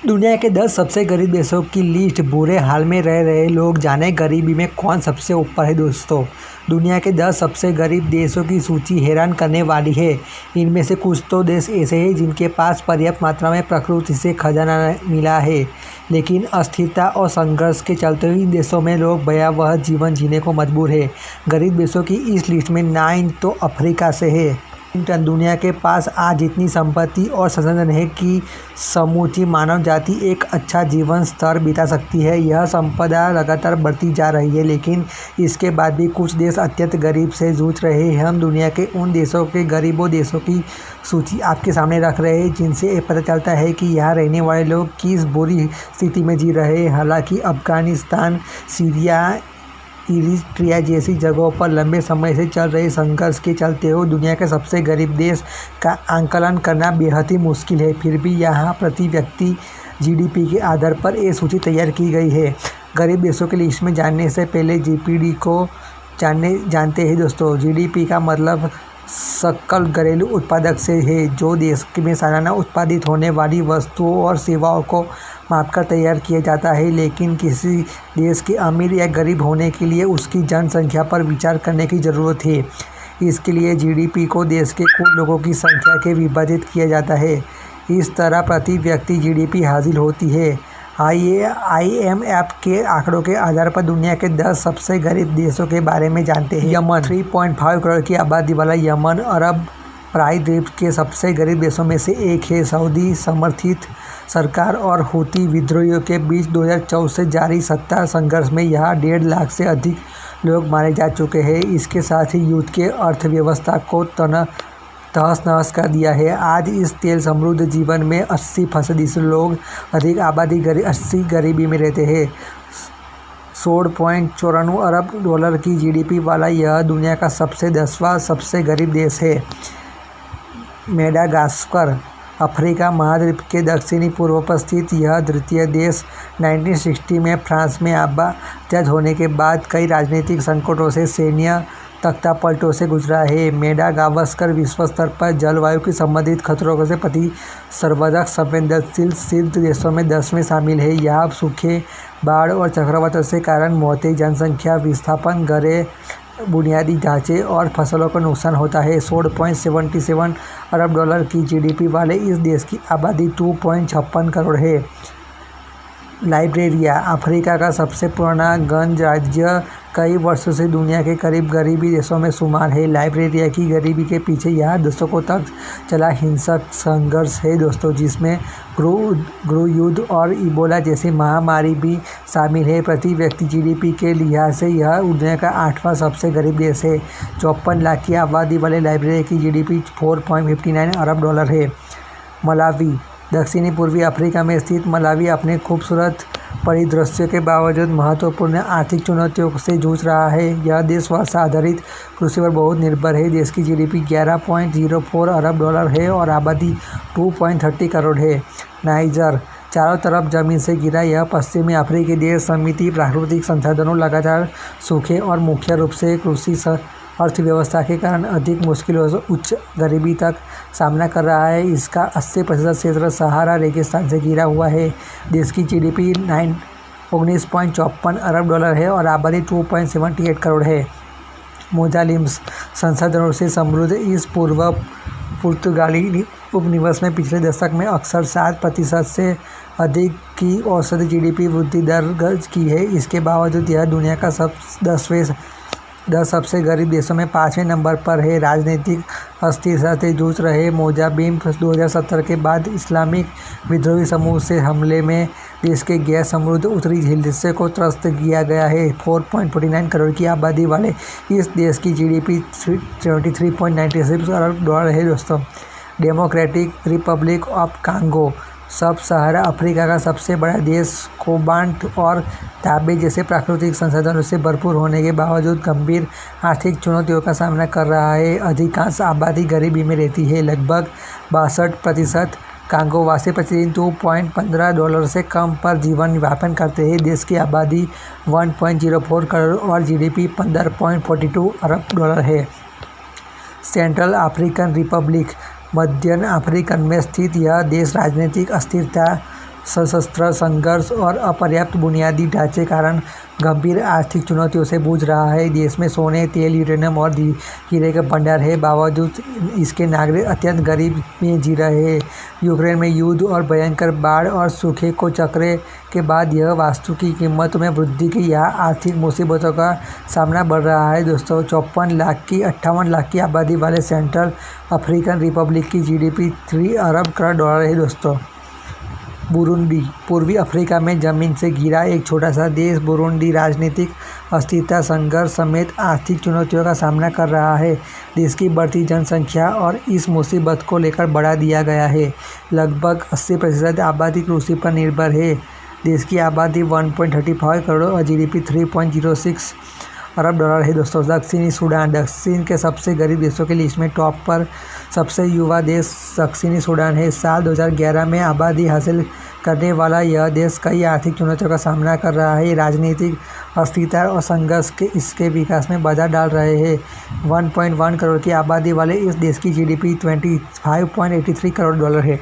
दुनिया के 10 सबसे गरीब देशों की लिस्ट। बुरे हाल में रह रहे लोग जाने गरीबी में कौन सबसे ऊपर है दोस्तों। दुनिया के 10 सबसे गरीब देशों की सूची हैरान करने वाली है। इनमें से कुछ तो देश ऐसे हैं जिनके पास पर्याप्त मात्रा में प्रकृति से खजाना मिला है, लेकिन अस्थिरता और संघर्ष के चलते इन देशों में लोग भयावह जीवन जीने को मजबूर है। गरीब देशों की इस लिस्ट में 9 तो अफ्रीका से है। दुनिया के पास आज इतनी संपत्ति और संसाधन है कि समूची मानव जाति एक अच्छा जीवन स्तर बिता सकती है। यह संपदा लगातार बढ़ती जा रही है, लेकिन इसके बाद भी कुछ देश अत्यंत गरीब से जूझ रहे हैं। हम दुनिया के उन देशों के गरीबों देशों की सूची आपके सामने रख रहे हैं जिनसे पता चलता है कि यहाँ रहने वाले लोग किस बुरी स्थिति में जी रहे हैं। हालांकि अफगानिस्तान, सीरिया, इरिट्रिया जैसी जगहों पर लंबे समय से चल रहे संघर्ष के चलते हो दुनिया के सबसे गरीब देश का आंकलन करना बेहद ही मुश्किल है। फिर भी यहाँ प्रति व्यक्ति जीडीपी के आधार पर ये सूची तैयार की गई है। गरीब देशों की लिस्ट में जानने से पहले जीपीडी को जानते हैं दोस्तों। जीडीपी का मतलब सकल घरेलू उत्पादक से है, जो देश में सालाना उत्पादित होने वाली वस्तुओं और सेवाओं को मापकर तैयार किया जाता है। लेकिन किसी देश के अमीर या गरीब होने के लिए उसकी जनसंख्या पर विचार करने की ज़रूरत है। इसके लिए जीडीपी को देश के कुल लोगों की संख्या के विभाजित किया जाता है। इस तरह प्रति व्यक्ति जीडीपी हासिल होती है। IMF के आंकड़ों के आधार पर दुनिया के 10 सबसे गरीब देशों के बारे में जानते हैं। यमन 3.5 करोड़ की आबादी वाला यमन अरब प्रायद्वीप के सबसे गरीब देशों में से एक है। सऊदी समर्थित सरकार और हूती विद्रोहियों के बीच 2014 से जारी सत्ता संघर्ष में यहाँ 1.5 लाख से अधिक लोग मारे जा चुके हैं। इसके साथ ही युद्ध के अर्थव्यवस्था को तहस नहस कर दिया है। आज इस तेल समृद्ध जीवन में 80% से लोग अधिक आबादी 80 गरीबी में रहते हैं। 16.94 अरब डॉलर की जीडीपी वाला यह दुनिया का 10वां सबसे गरीब देश है। मेडागास्कर अफ्रीका महाद्वीप के दक्षिणी पूर्व पर स्थित यह द्वितीय देश 1960 में फ्रांस में आज़ाद होने के बाद कई राजनीतिक संकटों से सैन्य तख्तापलटों से गुजरा है। मेडागास्कर विश्व स्तर पर जलवायु की संबंधित खतरों से प्रति सर्वाधिक संवेदनशील शीर्ष देशों में 10 में शामिल है। यहाँ सूखे, बाढ़ और चक्रवातों से कारण मौतें, जनसंख्या विस्थापन, घरें, बुनियादी ढांचे और फसलों को नुकसान होता है। 16.77 अरब डॉलर की जीडीपी वाले इस देश की आबादी 2.56 करोड़ है। लाइब्रेरिया अफ्रीका का सबसे पुराना गणराज्य कई वर्षों से दुनिया के करीब गरीबी देशों में शुमार है। लाइब्रेरिया की गरीबी के पीछे यह दशकों तक चला हिंसक संघर्ष है दोस्तों, जिसमें गृह युद्ध और इबोला जैसी महामारी भी शामिल है। प्रति व्यक्ति जीडीपी के लिहाज से यह दुनिया का 8वां सबसे गरीब देश है। 54 लाख की आबादी वाले लाइब्रेरिया की जीडीपी 4.59 अरब डॉलर है। मलावी दक्षिणी पूर्वी अफ्रीका में स्थित मलावी अपने खूबसूरत परिदृश्यों के बावजूद महत्वपूर्ण आर्थिक चुनौतियों से जूझ रहा है। यह देश वर्षा आधारित कृषि पर बहुत निर्भर है। देश की जीडीपी 11.04 अरब डॉलर है और आबादी 2.30 करोड़ है। नाइजर चारों तरफ जमीन से घिरा यह पश्चिमी अफ्रीकी देश समिति प्राकृतिक संसाधनों, लगातार सूखे और मुख्य रूप से कृषि अर्थव्यवस्था के कारण अधिक मुश्किलों से उच्च गरीबी तक सामना कर रहा है। इसका 80% क्षेत्र सहारा रेगिस्तान से घिरा हुआ है। देश की जीडीपी 19.54 अरब डॉलर है और आबादी 2.78 करोड़ है। मोजाम्बिक संसाधनों से समृद्ध इस पुर्तगाली उपनिवेश में पिछले दशक में अक्सर 7% से अधिक की औसत जीडीपी वृद्धि दर्ज की है। इसके बावजूद यह दुनिया का 10 सबसे गरीब देशों में 5वें नंबर पर है। राजनीतिक अस्थिरता से जूझ रहे मोजाम्बिक 2017 के बाद इस्लामिक विद्रोही समूह से हमले में देश के गैर समृद्ध उत्तरी हिस्से को त्रस्त किया गया है। 4.49 करोड़ की आबादी वाले इस देश की जीडीपी 73.96 अरब डॉलर है दोस्तों। डेमोक्रेटिक रिपब्लिक ऑफ कांगो सब सहारा अफ्रीका का सबसे बड़ा देश कोबाल्ट और तांबे जैसे प्राकृतिक संसाधनों से भरपूर होने के बावजूद गंभीर आर्थिक चुनौतियों का सामना कर रहा है। अधिकांश आबादी गरीबी में रहती है। लगभग 62% कांगोवासी प्रतिदिन 2.15 डॉलर से कम पर जीवन यापन करते हैं। देश की आबादी 1.04 करोड़ और जीडीपी 15.42 अरब डॉलर है। सेंट्रल अफ्रीकन रिपब्लिक मध्य अफ्रीका में स्थित यह देश राजनीतिक अस्थिरता, सशस्त्र संघर्ष और अपर्याप्त बुनियादी ढांचे कारण गंभीर आर्थिक चुनौतियों से जूझ रहा है। देश में सोने, तेल, यूरेनियम और हीरे के भंडार है, बावजूद इसके नागरिक अत्यंत गरीबी में जी रहे हैं। यूक्रेन में युद्ध और भयंकर बाढ़ और सूखे को चक्र के बाद यह वस्तु की कीमत में वृद्धि की यहाँ आर्थिक मुसीबतों का सामना बढ़ रहा है। दोस्तों 58 लाख की आबादी वाले सेंट्रल अफ्रीकन रिपब्लिक की जीडीपी 3 अरब करोड़ डॉलर है। दोस्तों बुरुंडी पूर्वी अफ्रीका में जमीन से घिरा एक छोटा सा देश बुरुंडी राजनीतिक अस्थिरता, संघर्ष समेत आर्थिक चुनौतियों का सामना कर रहा है। देश की बढ़ती जनसंख्या और इस मुसीबत को लेकर बढ़ा दिया गया है। लगभग 80% आबादी कृषि पर निर्भर है। देश की आबादी 1.35 करोड़ और जीडीपी 3.06 अरब डॉलर है। दोस्तों दक्षिणी सूडान दक्षिण के सबसे गरीब देशों की लिस्ट में टॉप पर सबसे युवा देश दक्षिणी सूडान है। साल 2011 में आबादी हासिल करने वाला यह देश कई आर्थिक चुनौतियों का सामना कर रहा है। राजनीतिक अस्थिरता और संघर्ष के इसके विकास में बाधा डाल रहे हैं। 1.1 करोड़ की आबादी वाले इस देश की जीडीपी 25.83 करोड़ डॉलर है।